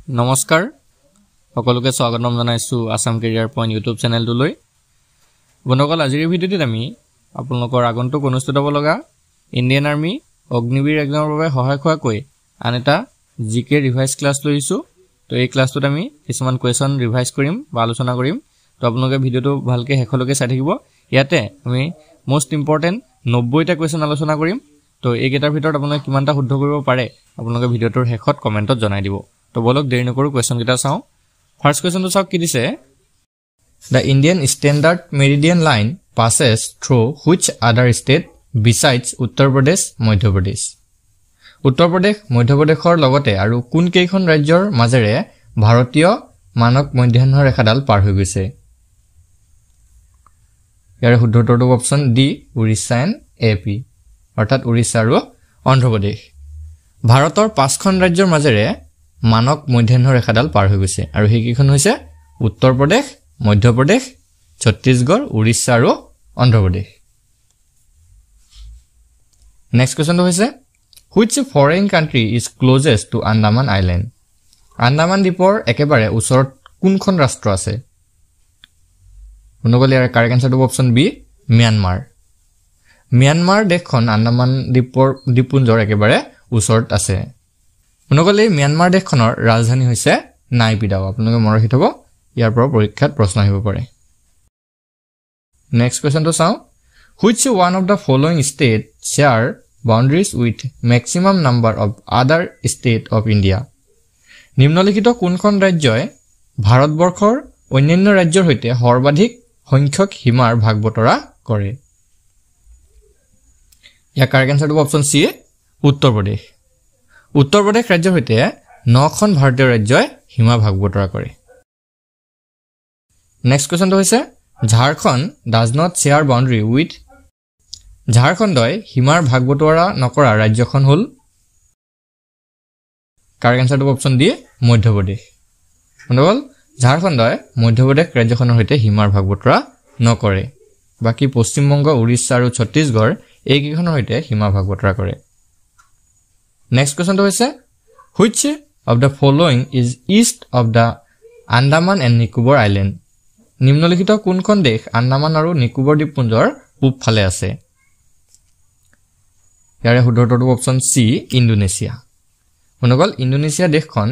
নমস্কাৰ সকলোকে স্বাগতম জনাইছো আসাম কেৰিয়াৰ পইণ্ট ইউটিউব চেনেলটোলৈ বন্ধুসকল আজিৰ ভিডিঅ'টিত আমি আপোনালোকৰ আগন্তুক অনুষ্ঠিত হ'ব লগা ইণ্ডিয়ান আৰ্মি অগ্নিবীৰ এক্সামৰ বাবে সহায়ক হোৱাকৈ আন এটা জিকে ৰিভাইজ ক্লাছ লৈছো তো এই ক্লাছটোত আমি কিছুমান কোৱেশ্যন ৰিভাইজ কৰিম বা আলোচনা কৰিম তো আপোনালোকে ভিডিঅ'টো ভালকে শেষলৈকে চাই থাকিব ইয়াতে আমি মোষ্ট ইম্পৰ্টেন্ট 90টা কোৱেশ্যন আলোচনা কৰিম তো এইকেইটাৰ ভিতৰত আপোনালোকে কিমানটা শুদ্ধ কৰিব পাৰে আপোনালোকে ভিডিঅ'টোৰ শেষত কমেন্টত জনাই দিব তো বলক দেৰি নকৰো কোৱেশ্যন কেইটা চাও ফাৰ্স্ট কোৱেশ্যনটো চাওক কি দিছে The Indian Standard Meridian Line passes through which other state besides Uttar Pradesh, Madhya Pradesh? Uttar Pradesh, Madhya Pradeshৰ লগতে আৰু কোন কেইখন ৰাজ্যৰ মাজেৰে ভাৰতীয় মানক মধ্যাহ্ন ৰেখাডাল পাৰ হৈ গৈছে ইয়াৰ শুদ্ধ উত্তৰটো option D Odisha and AP অৰ্থাৎ উৰিষ্যা আৰু অন্ধ্ৰ প্ৰদেশ ভাৰতৰ 5খন ৰাজ্যৰ মাজেৰে মানক মধ্যাহ্ন ৰেখাডাল পাৰ হৈ গৈছে আৰু হেকিখন হৈছে উত্তৰ প্ৰদেশ মধ্য প্ৰদেশ ছত্তীশগড় উৰিষ্যা আৰু অন্ধ্ৰ প্ৰদেশ নেক্সট কোৱেশ্যনটো হৈছে which foreign country is closest to Andaman Island Andaman দ্বীপৰ একেবাৰে ওচৰত কোনখন ৰাষ্ট্ৰ আছে অনুগল ইয়াৰ কাৰেক্ট আনসাৰটো অপচন বি মিয়ানমাৰ দেশখন আন্দামান দ্বীপপুঞ্জৰ একেবাৰে ওচৰত আছে অনুগল এই মিয়ানমাৰ দেশখনৰ ৰাজধানী হৈছে নাইপিডাও আপোনালোকে মনত ৰাখিব ইয়াৰ পৰা পৰীক্ষাত প্ৰশ্ন আহিব পাৰে নেক্সট কোৱেশ্যনটো চাও which one of the following state share boundaries with maximum number of other state of India নিম্নলিখিত কোনখন ৰাজ্যই ভাৰতবৰ্ষৰ অন্যান্য ৰাজ্যৰ সৈতে সৰ্বাধিক সংখ্যক সীমাৰ ভাগ বতৰা কৰে ইয়াৰ কাৰেক্ট আনসাৰটো অপচন সি উত্তৰ প্ৰদেশ ৰাজ্যৰ সৈতে 9খন ভাৰতীয় ৰাজ্যই সীমা ভাগ বতৰা কৰে নেক্সট কোৱেশ্যনটো হৈছে Jharkhand does not share boundary with ঝাৰখণ্ডই সীমাৰ ভাগ বতৰা নকৰা ৰাজ্যখন হ'ল কাৰেক্ট আনসাৰটো অপচন ডি মধ্যপ্ৰদেশ অনুগল ঝাৰখণ্ডই মধ্যপ্ৰদেশ ৰাজ্যখনৰ সৈতে সীমাৰ ভাগ বতৰা নকৰে বাকি পশ্চিমবংগ উৰিষ্যা আৰু ছত্তীশগড় এইকেইখনৰ সৈতে সীমা ভাগ বতৰা কৰে নেক্সট কোৱেশ্যনটো হৈছে which of the following is east of the Andaman and Nicobar Island নিম্নলিখিত কোনখন দেশ আন্দামান আৰু নিকোবৰ দ্বীপপুঞ্জৰ পূব ফালে আছে ইয়াৰ শুদ্ধ উত্তৰটো অপচন সি ইণ্ডোনেছিয়া অনুগল ইণ্ডোনেছিয়া দেশখন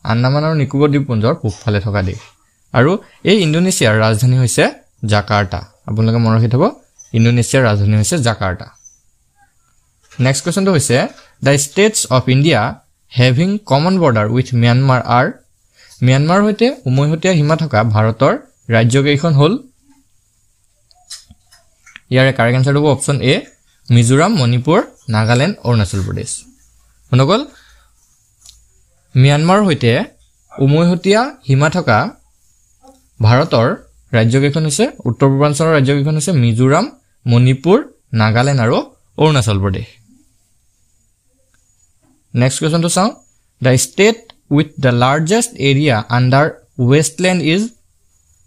আন্দামান আৰু নিকোবৰ দ্বীপপুঞ্জৰ পূব ফালে থকা দেশ আৰু এই ইণ্ডোনেছিয়াৰ ৰাজধানী হৈছে জাকাৰ্টা আপোনালোকে মনত ৰাখিব ইণ্ডোনেছিয়াৰ ৰাজধানী হৈছে জাকাৰ্টা নেক্সট কোৱেশ্যনটো হৈছে the states of India having common border with Myanmar are Myanmar হৈতে উমৈহতীয়া সীমা থকা ভাৰতৰ ৰাজ্যকেইখন হ'ল ইয়াৰ কাৰেক্ট আনসাৰটো অপচন এ মিজোৰাম মণিপুৰ নাগালেণ্ড অৰুণাচল প্ৰদেশ অনুগল মিয়ানমাৰ হৈতে উমৈহতীয়া সীমা থকা ভাৰতৰ ৰাজ্যকেইখন হৈছে উত্তৰ পূৰ্বাঞ্চলৰ ৰাজ্যকেইখন হৈছে মিজোৰাম মণিপুৰ নাগালেণ্ড আৰু অৰুণাচল প্ৰদেশ নেক্সট কোৱেশ্যনটো চাও the state with the largest area under westland is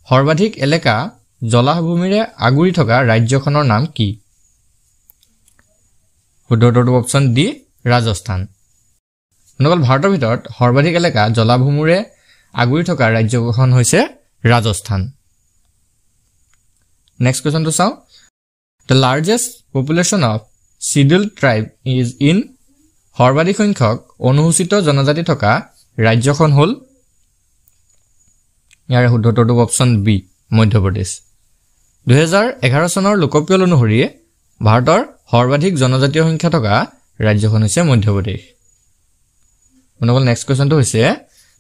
সৰ্বাধিক এলেকা জলাভূমিৰে আগুৰি থকা ৰাজ্যখনৰ নাম কি শুদ্ধ উত্তৰটো অপচন ডি ৰাজস্থান অনুগল ভাৰতৰ ভিতৰত সৰ্বাধিক এলেকা জলাভূমিৰে আগুৰি থকা ৰাজ্যখন হৈছে ৰাজস্থান নেক্সট কোৱেশ্যনটো চাও the largest population of scheduled tribe is in সৰ্বাধিক সংখ্যক অনুসূচিত জনজাতি থকা ৰাজ্যখন হ'ল ইয়াৰ শুদ্ধ উত্তৰটো অপচন বি মধ্যপ্ৰদেশ 2011 চনৰ লোকপিয়ল অনুসৰি ভাৰতৰ সৰ্বাধিক জনজাতীয় সংখ্যা থকা ৰাজ্যখন হৈছে মধ্যপ্ৰদেশ অনুগল নেক্সট কোৱেশ্যনটো হৈছে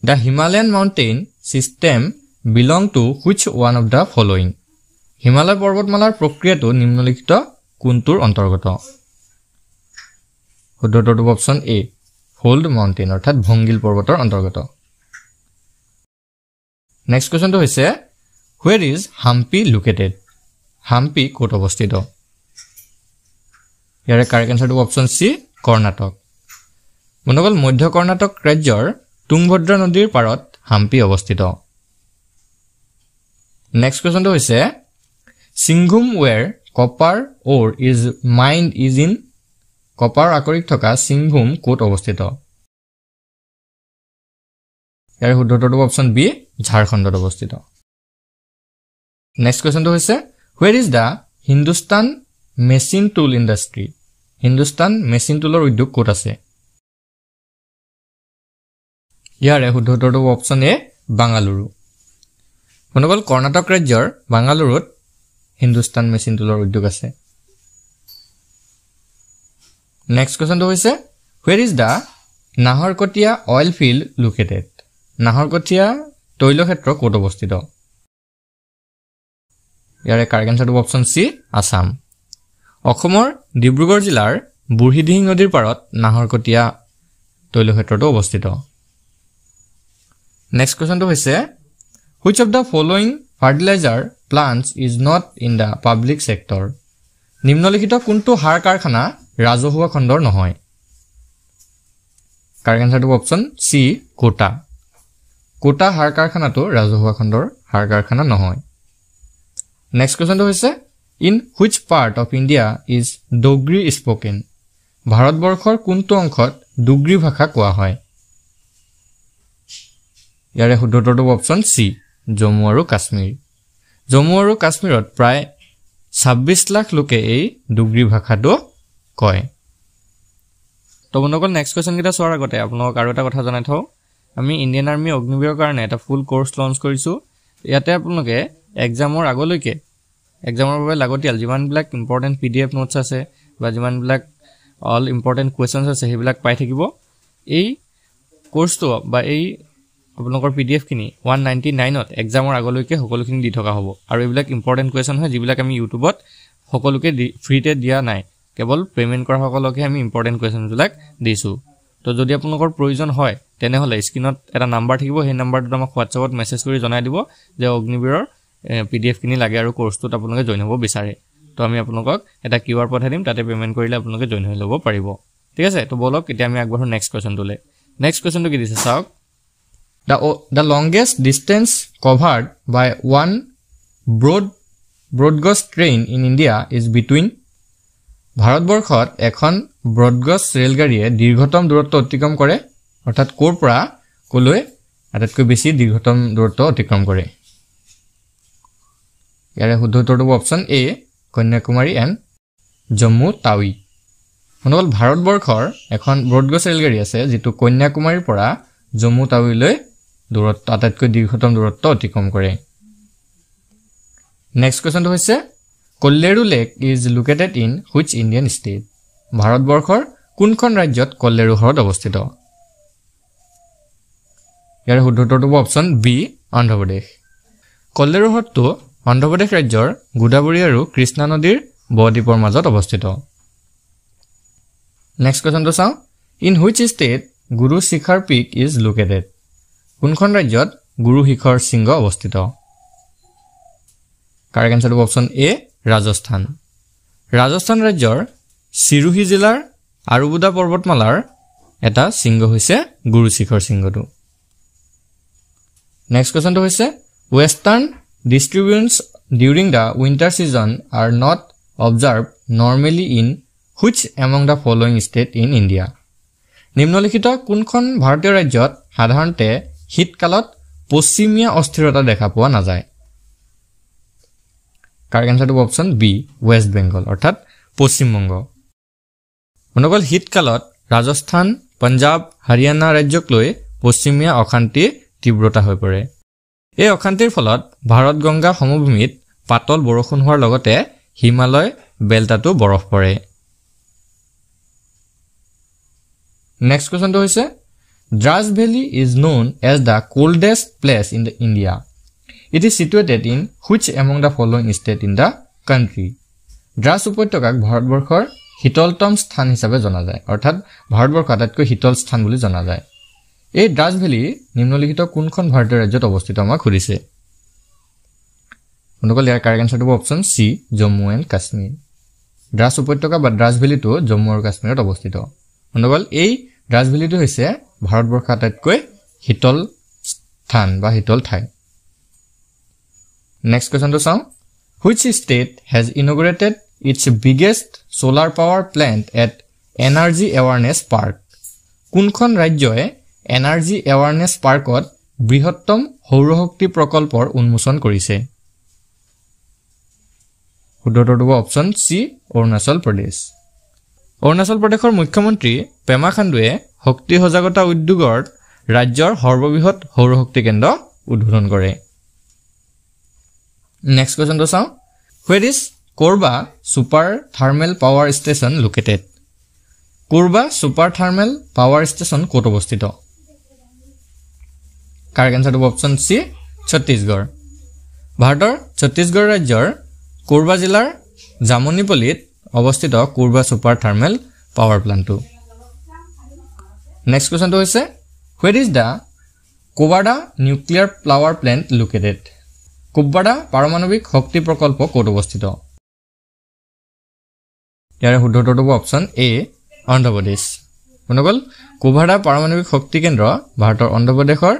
the Himalayan mountain system belong to which one of the following Himalaya পৰ্বতমালাৰ প্ৰক্ৰিয়াটো নিম্নলিখিত কোনটোৰ অন্তৰ্গত শুদ্ধ উত্তৰটো অপচন এ ফল্ড মাউণ্টেইন অৰ্থাৎ ভংগিল পৰ্বতৰ অন্তৰ্গত নেক্সট কোৱেশ্যনটো হৈছে where is Hampi located Hampi ক'ত অৱস্থিত ইয়াৰ কাৰেক্ট আনসাৰটো অপচন সি কৰ্ণাটক মনগল মধ্য কৰ্ণাটক ৰাজ্যৰ তুংভদ্ৰা নদীৰ পাৰত হাম্পি অৱস্থিত নেক্সট কোৱেশ্যনটো হৈছে Singhbhum where copper ore is mined is in copper আকৰিক থকা সিংভূম কোট অৱস্থিত ইয়াৰ শুদ্ধ উত্তৰটো অপচন বি ঝাৰখণ্ডত অৱস্থিত নেক্সট কোৱেশ্চনটো হৈছে where is the Hindustan machine tool industry Hindustan machine toolৰ উদ্যোগ ক'ত আছে ইয়াৰে শুদ্ধ উত্তৰটো অপচন এ বাংগালুৰু মনগল কৰ্ণাটক ৰাজ্যৰ বাংগালুৰুত Hindustan machine toolৰ উদ্যোগ আছে নেক্সট কোৱেশ্চনটো হৈছে where is the Naharkatia oil field located Naharkatia তৈল ক্ষেত্ৰ ক'ত অৱস্থিত ইয়াৰে কাৰেক্ট আনসাৰটো অপচন সি আসাম অসমৰ ডিব্ৰুগড় জিলাৰ বুঢ়ীদিহিং নদীৰ পাৰত নাহৰকটীয়া তৈল ক্ষেত্ৰটো অৱস্থিত নেক্সট কোৱেশ্চনটো হৈছে which of the following fertilizer plants is not in the public sector নিম্নলিখিত কোনটো সাৰ কাৰখানা ৰাজহুৱা খণ্ডৰ নহয় কাৰেক্ট আনসাৰটো অপচন সি কোটা কোটা সাৰ কাৰখানাটো ৰাজহুৱা খণ্ডৰ সাৰ কাৰখানা নহয় নেক্সট কোৱেশ্চনটো হৈছে in which part of India is Dogri spoken ভাৰতবৰ্ষৰ কোনটো অংশত ডুগৰি ভাষা কোৱা হয় ইয়াৰে শুদ্ধ উত্তৰটো অপচন সি জম্মু আৰু কাশ্মীৰত প্ৰায় 26 লাখ লোকে এই ডুগৰি ভাষাটো কয় তো বন্ধুসকল নেক্সট কোৱেশ্চন কিটা চোৱাৰ আগতে আপোনাক আৰু এটা কথা জনাই থওঁ আমি ইণ্ডিয়ান আৰ্মি অগ্নিবীৰৰ কাৰণে এটা ফুল কোৰ্স লঞ্চ কৰিছো ইয়াতে আপোনালোকে এক্সামৰ আগলৈকে এক্সামৰ বাবে লাগতিয়াল যিমানবিলাক ইম্পৰ্টেন্ট পিডিএফ নোটছ আছে বা যিমানবিলাক অল ইম্পৰ্টেন্ট কোৱেশ্চনছ আছে সেইবিলাক পাই থাকিব এই কোৰ্সটো বা এই আপোনালোকৰ পিডিএফ খিনি 199ত এক্সামৰ আগলৈকে সকলোখিনি দি থকা হ'ব আৰু এইবিলাক ইম্পৰ্টেন্ট কোৱেশ্চন হয় যিবিলাক আমি ইউটিউবত সকলোকে ফ্ৰীতে দিয়া নাই কেৱল পেমেন্ট কৰা সকলকে আমি ইম্পৰ্টেন্ট কোৱেশ্চনবিলাক দিছো তো যদি আপোনালোকৰ প্ৰয়োজন হয় তেনেহলে স্ক্ৰিনত এটা নাম্বাৰ থাকিব সেই নাম্বাৰটোত আমাক WhatsAppত মেছেজ কৰি জনাই দিব যে অগ্নিবীৰৰ পিডিএফ খিনি লাগে আৰু কোৰ্সটোত আপোনালোকে জয়েন হ'ব বিচাৰে তো আমি আপোনালোকক এটা কিউআৰ পঠাই দিম তাতে পেমেন্ট কৰিলে আপোনালোকে জয়েন হৈ ল'ব পাৰিব ঠিক আছে তো বলক এতিয়া আমি আগবঢ়ো নেক্সট কোৱেশ্চনটোলে নেক্সট কোৱেশ্চনটো কি দিছে চাওক The longest distance covered by one broad gauge train in India is between ভাৰতবৰ্ষত এখন ব্ৰড গজ ৰেলগাড়ীয়ে দীৰ্ঘতম দূৰত্ব অতিক্ৰম কৰে অৰ্থাৎ কোৰ পৰা কলৈ আটাইতকৈ বেছি দীৰ্ঘতম দূৰত্ব অতিক্ৰম কৰে ইয়াৰে শুদ্ধ উত্তৰটো option A Kanyakumari and Jammu Tawi মনগল ভাৰতবৰ্ষৰ এখন ব্ৰড গজ ৰেলগাড়ী আছে যেটো কন্যাকুমাৰীৰ পৰা জম্মু টাৱিলৈ দূৰত্ব আটাইতকৈ দীৰ্ঘতম দূৰত্ব অতিক্ৰম কৰে নেক্সট কোৱেশ্চনটো হৈছে Kolleru lake is located in which Indian state ভাৰতবৰ্ষৰ কোনখন ৰাজ্যত কল্লেৰু হ্ৰদ অৱস্থিত ইয়াৰ শুদ্ধ উত্তৰটো অপচন বি অন্ধ্ৰপ্ৰদেশ কল্লেৰু হ্ৰদটো অন্ধ্ৰপ্ৰদেশ ৰাজ্যৰ গোদাবৰী আৰু কৃষ্ণা নদীৰ বদ্বীপৰ মাজত অৱস্থিত নেক্সট কোৱেশ্চনটো চাওঁ in which state Guru Shikhar pick is located কোনখন ৰাজ্যত গুৰু শিখৰ শৃংগ অৱস্থিত কাৰেক্ট আনসাৰটো অপচন এ ৰাজস্থান ৰাজ্যৰ সিৰোহী জিলাৰ আৰুবুদা পৰ্বতমালাৰ এটা শৃংগ হৈছে গুৰু শিখৰ শৃংগটো নেক্সট কোৱেশ্চনটো হৈছে western distributions during the winter season are not observed normally in which among the following state in India নিম্নলিখিত কোনখন ভাৰতীয় ৰাজ্যত সাধাৰণতে শীতকালত পশ্চিমীয়া অস্থিৰতা দেখা পোৱা নাযায় কাৰেক্ট আনসাৰটো অপচন বি ওয়েস্ট বেংগল অৰ্থাৎ পশ্চিমবংগ মনগল শীতকালত ৰাজস্থান পঞ্জাব হাৰিয়ানা ৰাজ্যক লৈ পশ্চিমীয়া অশান্তি তীব্ৰতা হৈ পৰে এই অশান্তিৰ ফলত ভাৰত গংগা সমভূমিত পাতল বৰষুণ হোৱাৰ লগতে হিমালয় বেল্টাটো বৰফ পৰে নেক্সট কোৱেশ্চনটো হৈছে Dras Valley is known as the coldest place in the India. It is situated in which among the following state in the country? Dras উপত্যকাক ভাৰতবৰ্ষৰ শীতলতম স্থান হিচাপে জনা যায় অৰ্থাৎ ভাৰতবৰ্ষৰ আটাইতকৈ শীতল স্থান বুলি জনা যায় এই ড্ৰাছ ভেলি নিম্নলিখিত কোনখন ভাৰতীয় ৰাজ্যত অৱস্থিত আমাক সুধিছে বন্ধুসকল ইয়াৰ কাৰেক্ট আনসাৰটো option C Jammu and Kashmir Drass উপত্যকা বা ড্ৰাছ ভেলিটো জম্মু আৰু কাশ্মীৰত অৱস্থিত বন্ধুসকল এই ড্ৰাছ ভেলিটো হৈছে ভাৰতবৰ্ষৰ আটাইতকৈ শীতল স্থান বা শীতল ঠাই নেক্সট কোৱেশ্চনটো চাওঁ which state has inaugurated its biggest solar power plant at Energy Awareness Park কোনখন ৰাজ্যই এনাৰ্জি এৱাৰনেছ পাৰ্কত বৃহত্তম সৌৰশক্তি প্ৰকল্পৰ উন্মোচন কৰিছে? শুদ্ধটো হ'ব অপশ্যন চি অৰুণাচল প্ৰদেশ। অৰুণাচল প্ৰদেশৰ মুখ্যমন্ত্ৰী পেমা খাণ্ডুৱে শক্তি সজাগতা উদ্যোগৰ ৰাজ্যৰ সৰ্ববৃহৎ সৌৰশক্তি কেন্দ্ৰ উদ্বোধন কৰে। নেক্সট কুৱেশ্যনটো চাওঁ। Where is Korba super thermal power station located? Korba super thermal power station ক'ত অৱস্থিত? কাৰেক্ট এনচাৰটো হ'ব অপশ্যন চি ছত্তীশগড়। ভাৰতৰ ছত্তীশগড় ৰাজ্যৰ কোৰবা জিলাৰ জামনিপল্লীত অৱস্থিত কোৰবা ছুপাৰ থাৰ্মেল পাৱাৰ প্লাণ্টটো। নেক্সট কুৱেশ্যনটো হৈছে where is the Kovvada nuclear power plant located? Kovvada পাৰমাণৱিক শক্তি প্ৰকল্প ক'ত অৱস্থিত? ইয়াৰে শুদ্ধটো হ'ব অপশ্যন এ অন্ধ্ৰপ্ৰদেশ। বন্ধুসকল, কোবাডা পাৰমাণৱিক শক্তি কেন্দ্ৰ ভাৰতৰ অন্ধ্ৰপ্ৰদেশৰ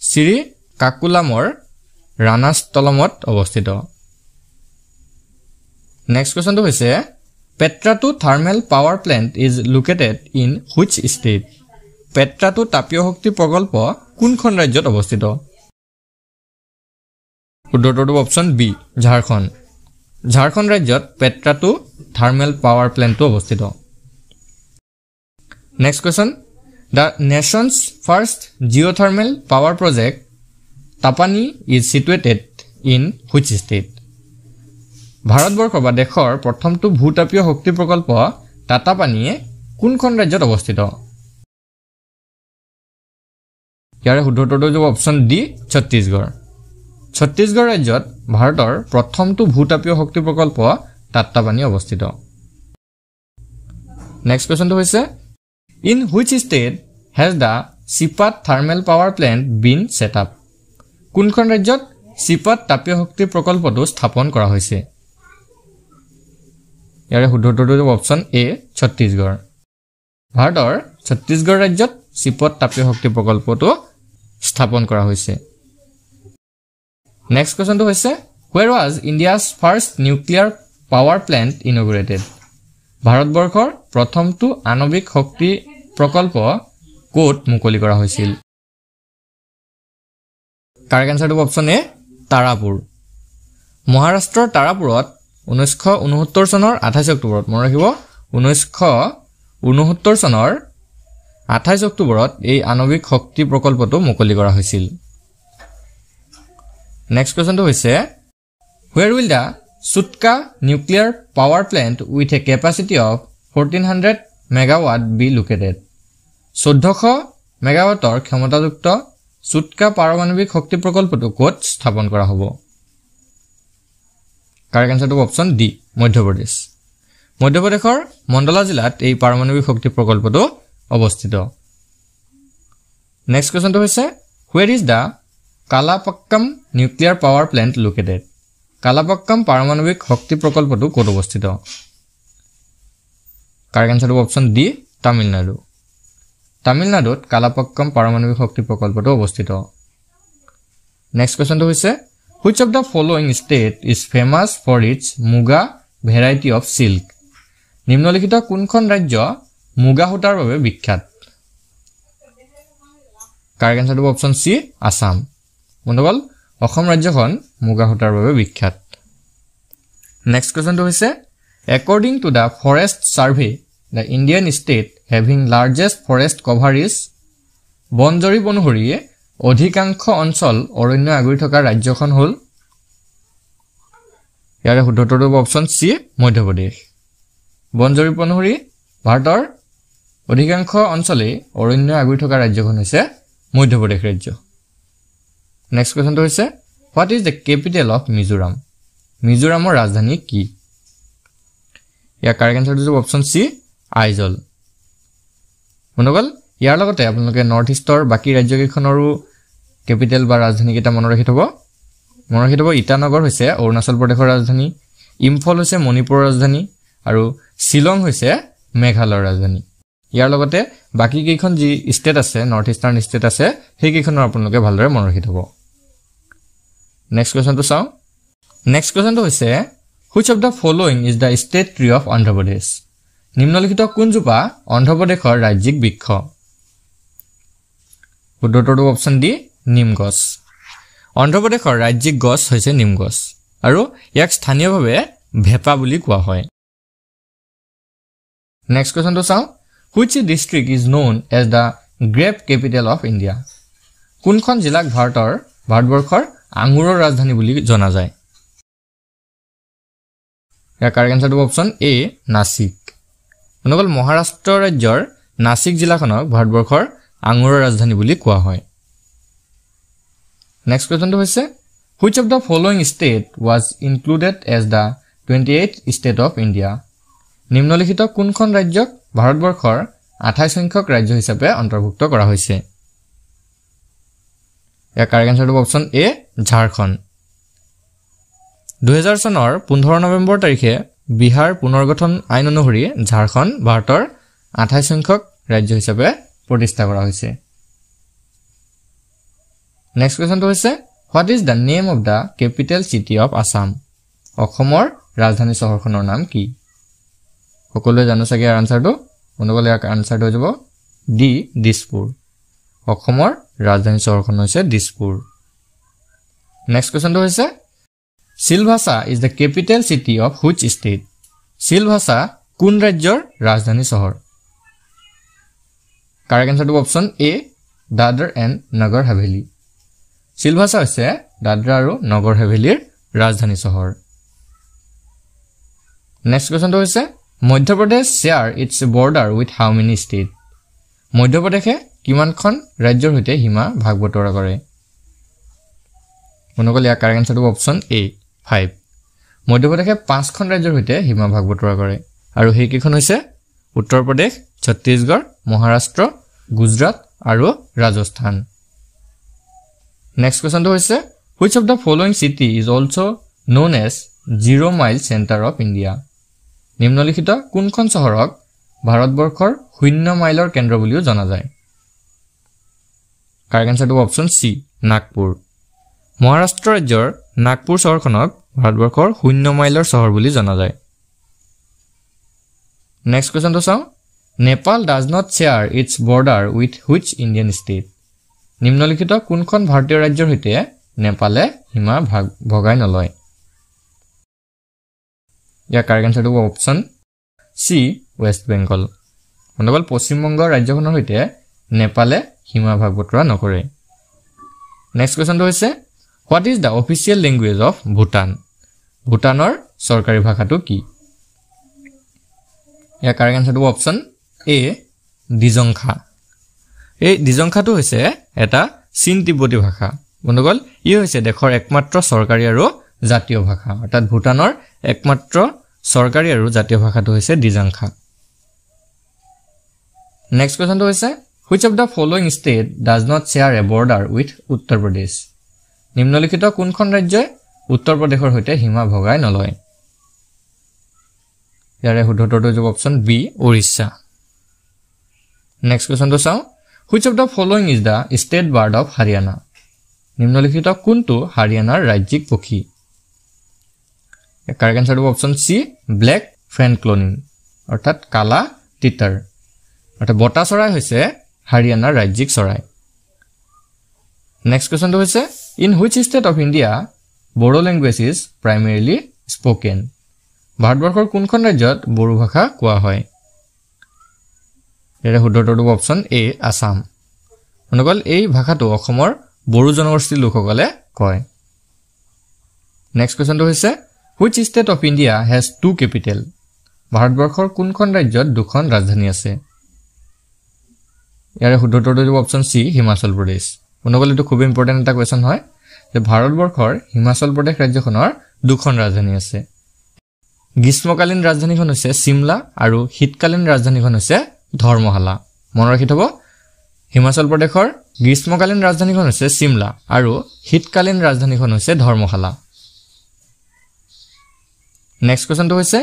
শ্ৰী কাকুলামৰ ৰাণাস্থলমত অৱস্থিত। নেক্সট কুৱেশ্যনটো হৈছে Patratu thermal power plant is located in which state? Patratu তাপীয় শক্তি প্ৰকল্প কোনখন ৰাজ্যত অৱস্থিত? শুদ্ধটো হ'ব অপশ্যন বি ঝাৰখণ্ড। ঝাৰখণ্ড ৰাজ্যত পেট্ৰাটু থাৰ্মেল পাৱাৰ প্লেণ্টটো অৱস্থিত। Next question the nation's first geothermal power project Tapani is situated in which state? Bharatvarsha বা দেশৰ প্ৰথমটো ভূতাপীয় শক্তি প্ৰকল্প টাটাপানীয়ে কোনখন ৰাজ্যত অৱস্থিত? ইয়াৰে শুদ্ধটো হ'ব অপশ্যন ডি ছত্তীশগড়। ছত্তীশগড় ৰাজ্যত ভাৰতৰ প্ৰথমটো ভূতাপীয় শক্তি প্ৰকল্প টাটাপানী অৱস্থিত। নেক্সট কুৱেশ্যনটো হৈছে in which state has the Sipat thermal power plant been set up? কোনখন ৰাজ্যত চিপাত তাপীয় শক্তি প্ৰকল্পটো স্থাপন কৰা হৈছে? ইয়াৰে শুদ্ধটো হ'ব অপশ্যন এ ছত্তীশগড়। ভাৰতৰ ছত্তীশগড় ৰাজ্যত চিপত তাপীয় শক্তি প্ৰকল্পটো স্থাপন কৰা হৈছে। নেক্সট কুৱেশ্যনটো হৈছে where was India's first nuclear power plant inaugurated? ভাৰতবৰ্ষৰ প্ৰথমটো আণৱিক শক্তি প্ৰকল্প ক'ত মুকলি কৰা হৈছিল? কাৰেক্ট এনচাৰটো অপশ্যন এ তাৰাপুৰ। মহাৰাষ্ট্ৰৰ তাৰাপুৰত 1969 চনৰ 28 অক্টোবৰত মনত ৰাখিব 1969 চনৰ 28 অক্টোবৰত এই আণৱিক শক্তি প্ৰকল্পটো মুকলি কৰা হৈছিল। নেক্সট কুৱেশ্যনটো হৈছে where will the Chutka nuclear power plant with a capacity of 1400 megawatt be located? 1400 মেগাৱাটৰ ক্ষমতাযুক্ত চুটকা পাৰমাণৱিক শক্তি প্ৰকল্পটো ক'ত স্থাপন কৰা হ'ব? কাৰেক্ট এনচাৰটো অপশ্যন ডি মধ্যপ্ৰদেশ। মধ্যপ্ৰদেশৰ মণ্ডলা জিলাত এই পাৰমাণৱিক শক্তি প্ৰকল্পটো অৱস্থিত। নেক্সট কুৱেশ্যনটো হৈছে where is the Kalpakkam nuclear power plant located? Kalpakkam পাৰমাণৱিক শক্তি প্ৰকল্পটো ক'ত অৱস্থিত? কাৰেক্ট এনচাৰটো অপশ্যন ডি তামিলনাডু। তামিলনাডুত কালাপাক্কাম পাৰমাণৱিক শক্তি প্ৰকল্পটো অৱস্থিত। নেক্সট কুৱেশ্যনটো হৈছে which of the following state is famous for its muga variety of silk? নিম্নলিখিত কোনখন ৰাজ্য মুগা সূতাৰ বাবে বিখ্যাত? কাৰেক্ট এনচাৰটো অপশ্যন চি আছাম। বন্ধুসকল, অসম ৰাজ্যখন মুগা সূতাৰ বাবে বিখ্যাত। নেক্সট কুৱেশ্যনটো হৈছে according to the forest survey the Indian state having largest forest cover is? বন জৰীপ অনুসৰি অধিকাংশ অঞ্চল অৰণ্য আগুৰি থকা ৰাজ্যখন হ'ল? ইয়াৰে শুদ্ধটো হ'ব অপশ্যন চি মধ্যপ্ৰদেশ। বন জৰীপ অনুসৰি ভাৰতৰ অধিকাংশ অঞ্চলেই অৰণ্য আগুৰি থকা ৰাজ্যখন হৈছে মধ্যপ্ৰদেশ ৰাজ্য। নেক্সট কুৱেশ্যনটো হৈছে what is the capital of Mizoram? মিজোৰামৰ ৰাজধানী কি? ইয়াৰ কাৰেক্ট এনচাৰটো হ'ব অপশ্যন চি আইজল। বন্ধুসকল, ইয়াৰ লগতে আপোনালোকে নৰ্থ ইষ্টৰ বাকী ৰাজ্যকেইখনৰো কেপিটেল বা ৰাজধানীকেইটা মনত ৰাখি থ'ব। ইটানগৰ হৈছে অৰুণাচল প্ৰদেশৰ ৰাজধানী, ইম্ফল হৈছে মণিপুৰৰ ৰাজধানী আৰু শ্বিলং হৈছে মেঘালয়ৰ ৰাজধানী। ইয়াৰ লগতে বাকী কেইখন যি ষ্টেট আছে, নৰ্থ ইষ্টাৰ্ণ ষ্টেট আছে, সেইকেইখনৰ আপোনালোকে ভালদৰে মনত ৰাখি থ'ব। নেক্সট কুৱেশ্যনটো চাওঁ। নেক্সট কুৱেশ্যনটো হৈছে which of the following is the state tree of Andhra Pradesh? নিম্নলিখিত কোনজোপা অন্ধ্ৰপ্ৰদেশৰ ৰাজ্যিক বৃক্ষ? শুদ্ধটো অপশ্যন ডি নিম গছ অন্ধ্ৰপ্ৰদেশৰ ৰাজ্যিক গছ হৈছে নিম গছ আৰু ইয়াক স্থানীয়ভাৱে ভেপা বুলি কোৱা হয় নেক্সট কোৱেশ্চনটো চাওঁ which district is known as the grape capital of India কোনখন জিলাক ভাৰতবৰ্ষৰ আঙুৰৰ ৰাজধানী বুলি জনা যায় ইয়াৰ কাৰেক্ট আনসাৰটো অপচন এ নাসিক অনুকল মহাৰাষ্ট্ৰ ৰাজ্যৰ নাসিক জিলাখনক ভাৰতবৰ্ষৰ আঙুৰৰ ৰাজধানী বুলি কোৱা হয় নেক্সট কোৱেশ্চনটো হৈছে which of the following state was included as the 28th state of India নিম্নলিখিত কোনখন ৰাজ্যক ভাৰতবৰ্ষৰ 28 সংখ্যক ৰাজ্য হিচাপে অন্তৰ্ভুক্ত কৰা হৈছে ইয়াৰ কাৰেক্ট আনসাৰটো অপচন এ ঝাৰখণ্ড 2000 চনৰ 15 নৱেম্বৰ তাৰিখে বিহাৰ পুনৰ্গঠন আইন অনুসৰি ঝাৰখণ্ড ভাৰতৰ 28 সংখ্যক ৰাজ্য হিচাপে প্ৰতিষ্ঠা কৰা হৈছে নেক্সট কোৱেশ্চনটো হৈছে what is the name of the capital city of Assam অসমৰ ৰাজধানী চহৰখনৰ নাম কি সকলোৱে জানো চাগে ইয়াৰ আনসাৰটো অনুকল ইয়াৰ আনসাৰটো হৈ যাব ডি দিছপুৰ অসমৰ ৰাজধানী চহৰখন হৈছে দিছপুৰ নেক্সট কোৱেশ্চনটো হৈছে Silvassa is the capital city of which state Silvassa কোন ৰাজ্যৰ ৰাজধানী চহৰ কাৰেক্ট আনসাৰটো option A Dadra and Nagar Haveli Silvassa হৈছে দাদৰা আৰু নগৰ হাভেলীৰ ৰাজধানী চহৰ নেক্সট কোৱেশ্চনটো হৈছে Madhya Pradesh share its border with how many state মধ্যপ্ৰদেশে কিমানখন ৰাজ্যৰ সৈতে সীমা ভাগ বতৰা কৰে অনুকল ইয়াৰ কাৰেক্ট আনসাৰটো অপচন এ 5 মধ্যপ্ৰদেশে 5খন ৰাজ্যৰ সৈতে সীমা ভাগ বতৰা কৰে আৰু সেই কেইখন হৈছে উত্তৰ প্ৰদেশ ছত্তীশগড় মহাৰাষ্ট্ৰ গুজৰাট আৰু ৰাজস্থান নেক্সট কোৱেশ্চনটো হৈছে which of the following city is also known as 0 mile center of India নিম্নলিখিত কোনখন চহৰক ভাৰতবৰ্ষৰ 0 মাইলৰ কেন্দ্ৰ বুলিও জনা যায় কাৰেক্ট আনসাৰটো অপচন সি নাগপুৰ মহাৰাষ্ট্ৰ ৰাজ্যৰ নাগপুৰ চহৰখনক ভাৰতবৰ্ষৰ 0 মাইলৰ চহৰ বুলি জনা যায় নেক্সট কোৱেশ্চনটো চাওঁ Nepal does not share its border with which Indian state নিম্নলিখিত কোনখন ভাৰতীয় ৰাজ্যৰ সৈতে নেপালে সীমা ভগাই নলয় ইয়াৰ কাৰেক্ট আনসাৰটো অপচন সি ওয়েস্ট বেংগল অনুকল পশ্চিম বংগ ৰাজ্যখনৰ সৈতে নেপালে সীমা ভাগ বতৰা নকৰে নেক্সট কোৱেশ্চনটো হৈছে what is the official language of Bhutan ভূটানৰ চৰকাৰী ভাষাটো কি ইয়াৰ কাৰেক্ট আনসাৰটো অপচন এ দিজংখা এই দিজংখাটো হৈছে এটা চীন তিব্বতী ভাষা বন্ধুগল ই হৈছে দেশৰ একমাত্ৰ চৰকাৰী আৰু জাতীয় ভাষা অৰ্থাৎ ভূটানৰ একমাত্ৰ চৰকাৰী আৰু জাতীয় ভাষাটো হৈছে দিজংখা নেক্সট কোৱেশ্চনটো হৈছে which of the following state does not share a border with Uttar Pradesh নিম্নলিখিত কোনখন ৰাজ্যই উত্তৰ প্ৰদেশৰ সৈতে সীমা ভগাই নলয় ইয়াৰে শুদ্ধটো হ'ব অপচন বি ওড়িশা নেক্সট কোৱেশ্চনটো চাওঁ which of the following is the state bird of Haryana নিম্নলিখিত কোনটো হাৰিয়ানাৰ ৰাজ্যিক পক্ষী কাৰেক্ট আনসাৰ হ'ব অপচন সি ব্ল্যাক ফ্ৰেনক্লোনিন অৰ্থাৎ কালা তিতাৰ অৰ্থাৎ বটা চৰাই হৈছে হাৰিয়ানাৰ ৰাজ্যিক চৰাই নেক্সট কোৱেশ্চনটো হৈছে in which state of India Bodo language is primarily spoken ভাৰতবৰ্ষৰ কোনখন ৰাজ্যত বড়ো ভাষা কোৱা হয় ইয়াৰে শুদ্ধটো হ'ব অপচন এ আসাম অনুকল এই ভাষাটো অসমৰ বড়ো জনগোষ্ঠীৰ লোকসকলে কয় নেক্সট কোৱেশ্চনটো হৈছে which state of India has two capital ভাৰতবৰ্ষৰ কোনখন ৰাজ্যত দুখন ৰাজধানী আছে ইয়াৰে শুদ্ধটো হ'ব অপচন সি হিমাচল প্ৰদেশ অনুকল এটো খুব ইম্পৰ্টেন্ট এটা কোৱেশ্চন হয় যে ভাৰতবৰ্ষৰ হিমাচল প্ৰদেশ ৰাজ্যখনৰ দুখন ৰাজধানী আছে গ্ৰীষ্মকালীন ৰাজধানীখন হৈছে সিমলা আৰু শীতকালীন ৰাজধানীখন হৈছে ধৰ্মশালা মনত ৰাখি থব হিমাচল প্ৰদেশৰ গ্ৰীষ্মকালীন ৰাজধানীখন হৈছে সিমলা আৰু শীতকালীন ৰাজধানীখন হৈছে ধৰ্মশালা নেক্সট কোৱেশ্চনটো হৈছে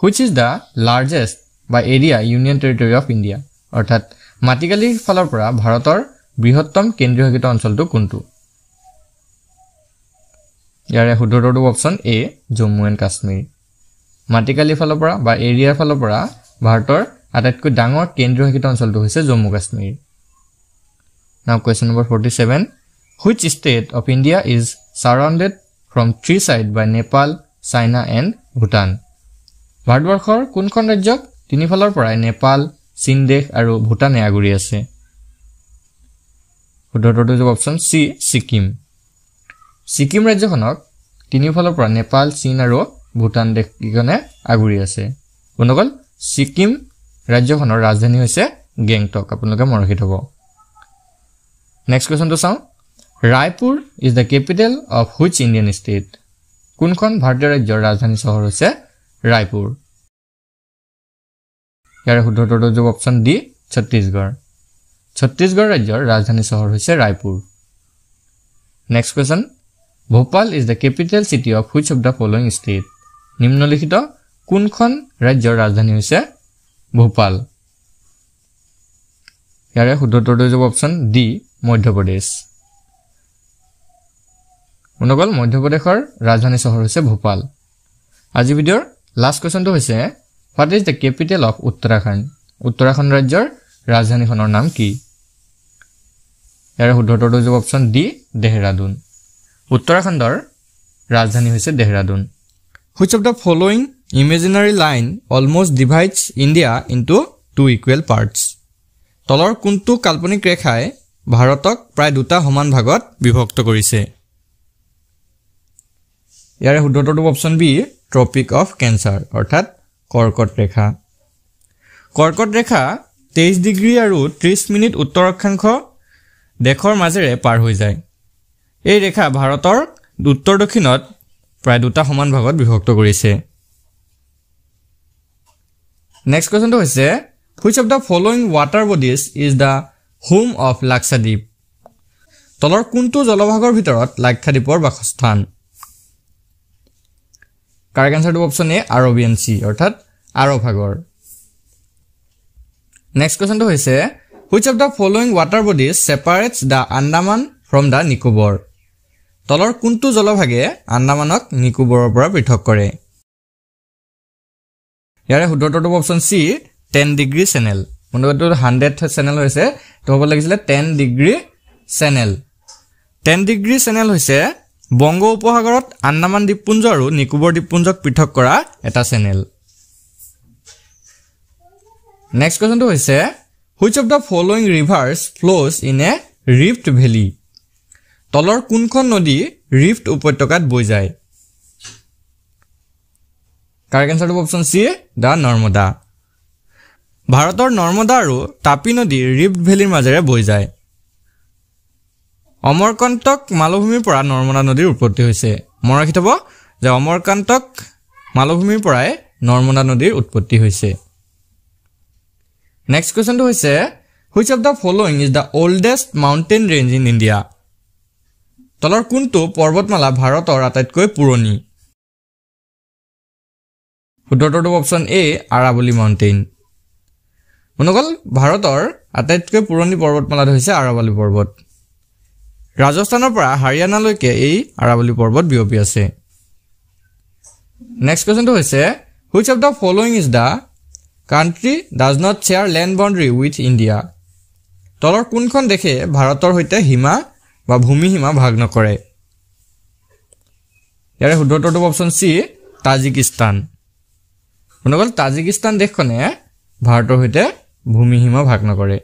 which is the largest by area union territory of India অৰ্থাৎ মাটিকালিৰ ফালৰ পৰা ভাৰতৰ বৃহত্তম কেন্দ্ৰীয় শাসিত অঞ্চলটো কোনটো ইয়াৰে শুদ্ধটো option A Jammu and Kashmir মাটিকালিৰ ফালৰ পৰা বা এৰিয়াৰ ফালৰ পৰা ভাৰতৰ আটাইতকৈ ডাঙৰ কেন্দ্ৰীয় শাসিত অঞ্চলটো হৈছে জম্মু কাশ্মীৰ নাও question number 47 Which state of India is surrounded from three sides by Nepal, China and Bhutan? ভাৰতবৰ্ষৰ কোনখন ৰাজ্যক তিনিফালৰ পৰা নেপাল, চীন দেশ আৰু ভুটানে আগুৰি আছে? উত্তৰটো হ'ব অপচন সি সিকিম। সিকিম ৰাজ্যখনক তিনিফালৰ পৰা নেপাল, চীন আৰু ভুটান দেশকেইখনে আগুৰি আছে। বন্ধুসকল সিকিম ৰাজ্যখনৰ ৰাজধানী হৈছে গেংটক। আপোনালোকে মনত ৰাখি থব। নেক্সট কোৱেশ্চনটো চাওঁ। Raipur is the capital of which Indian state? কোনখন ভাৰতীয় ৰাজ্যৰ ৰাজধানী চহৰ হৈছে ৰায়পুৰ? ইয়াৰ শুদ্ধ উত্তৰটো হ'ব অপচন ডি ছত্তীশগড়। ছত্তীশগড় ৰাজ্যৰ ৰাজধানী চহৰ হৈছে Raipur. Next question. Bhopal is the capital city of which of the following state? নিম্নলিখিত কোনখন ৰাজ্যৰ ৰাজধানী হৈছে ভোপাল? ইয়াৰে শুদ্ধ উত্তৰটো হ'ব অপচন ডি মধ্যপ্ৰদেশ। বন্ধুসকল মধ্যপ্ৰদেশৰ ৰাজধানী চহৰ হৈছে ভোপাল। আজি ভিডিঅ'ৰ লাষ্ট কুৱেশ্যনটো হৈছে what is the capital of Uttarakhand? Uttarakhand ৰাজ্যৰ ৰাজধানীখনৰ নাম কি? ইয়াৰে শুদ্ধ উত্তৰটো হ'ব অপচন ডি দেহৰাদুন। উত্তৰাখণ্ডৰ ৰাজধানী হৈছে Dehradun. Which of the following imaginary line almost divides India into two equal parts? তলৰ কোনটো কাল্পনিক ৰেখাই ভাৰতক প্ৰায় দুটা সমান ভাগত বিভক্ত কৰিছে? ইয়াৰে শুদ্ধ উত্তৰটো option B tropic of cancer অৰ্থাৎ কৰ্কট ৰেখা। কৰ্কট ৰেখা 23 ডিগ্ৰী আৰু 30 মিনিট উত্তৰ অক্ষাংশ দেশৰ মাজেৰে পাৰ হৈ যায়। এই ৰেখা ভাৰতৰ উত্তৰ দক্ষিণত প্ৰায় দুটা সমান ভাগত বিভক্ত কৰিছে। নেক্সট কুৱেশ্যনটো হৈছে which of the following water bodies is the home of Lakshadweep? তলৰ কোনটো জলভাগৰ ভিতৰত লাক্ষাদ্বীপৰ বাসস্থান? কাৰেক্ট আনসাৰটো অপচন এ আৰবিয়ান সি অৰ্থাৎ আৰব সাগৰ। নেক্সট কুৱেশ্যনটো হৈছে which of the following water bodies separates the Andaman from the Nicobar? তলৰ কোনটো জলভাগে আন্দামানক নিকোবৰৰ পৰা পৃথক কৰে? ইয়াৰে শুদ্ধ উত্তৰটো অপচন সি 10 ডিগ্ৰী চেনেল। বন্ধুসকল 100 চেনেল হৈছে তো হ'ব লাগিছিলে 10 ডিগ্ৰী চেনেল। 10 ডিগ্ৰী চেনেল হৈছে বংগ উপসাগৰত আন্দামান দ্বীপপুঞ্জ আৰু নিকোবৰ দ্বীপপুঞ্জক পৃথক কৰা এটা চেনেল। নেক্সট কুৱেশ্যনটো হৈছে which of the following rivers flows in a rift valley? তলৰ কোনখন নদী ৰিফ্ট উপত্যকাত বৈ যায়? কাৰেক্ট আনসাৰটো অপচন সি দ্য নৰ্মদা। ভাৰতৰ নৰ্মদা আৰু তাপি নদী ৰিফ্ট ভেলীৰ মাজেৰে বৈ যায়। অমৰকন্তক মালভূমিৰ পৰা নৰ্মদা নদীৰ উৎপত্তি হৈছে। মনত ৰাখি থব যে অমৰকন্তক মালভূমিৰ পৰাই নৰ্মদা নদীৰ উৎপত্তি হৈছে। নেক্সট কুৱেশ্যনটো হৈছে which of the following is the oldest mountain range in India? তলৰ কোনটো পৰ্বতমালা ভাৰতৰ আটাইতকৈ পুৰণি? শুদ্ধটো অপচন এ আৰাৱলী মাউণ্টেইন। বন্ধুসকল ভাৰতৰ আটাইতকৈ পুৰণি পৰ্বতমালাটো হৈছে আৰাৱলী পৰ্বত। ৰাজস্থানৰ পৰা হাৰিয়ানালৈকে এই আৰাৱলী পৰ্বত বিয়পি আছে। নেক্সট কুৱেশ্যনটো হৈছে which of the following is the country does not share land boundary with India? তলৰ কোনখন দেশে ভাৰতৰ সৈতে সীমা বা ভূমি সীমা ভাগ নকৰে? ইয়াৰে শুদ্ধ উত্তৰটো অপচন চি তাজিকিস্তান। বন্ধুসকল তাজিকিস্তান দেশখনে ভাৰতৰ সৈতে ভূমি সীমা ভাগ নকৰে।